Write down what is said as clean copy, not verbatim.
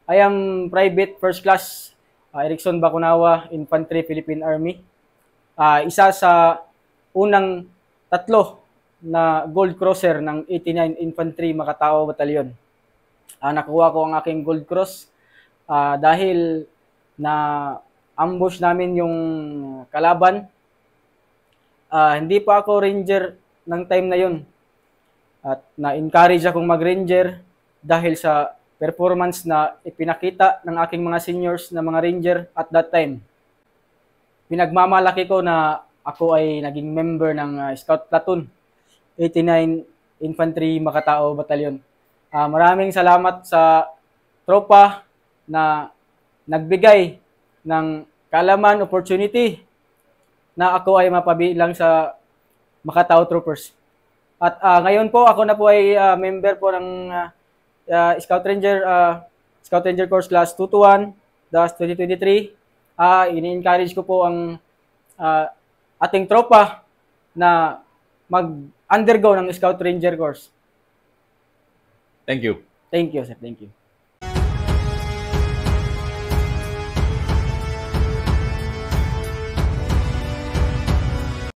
I am Private First Class Erickson Bacunawa, Infantry, Philippine Army. Isa sa unang tatlo na Gold Crosser ng 89 Infantry Makatao Battalion. Nakuha ko ang aking Gold Cross dahil na ambush namin yung kalaban. Hindi pa ako ranger ng time na yun. At na-encourage akong mag-ranger dahil sa performance na ipinakita ng aking mga seniors na mga ranger at that time. Pinagmamalaki ko na ako ay naging member ng Scout Platoon, 89 Infantry Makatao Battalion. Maraming salamat sa tropa na nagbigay ng kaalaman, opportunity na ako ay mapabilang sa Makatao Troopers. At ngayon po, ako na po ay member po ng Scout Ranger Course Class 221-2023. Ini-encourage ko po ang ating tropa na mag-undergo ng Scout Ranger Course. Thank you. Thank you, sir. Thank you.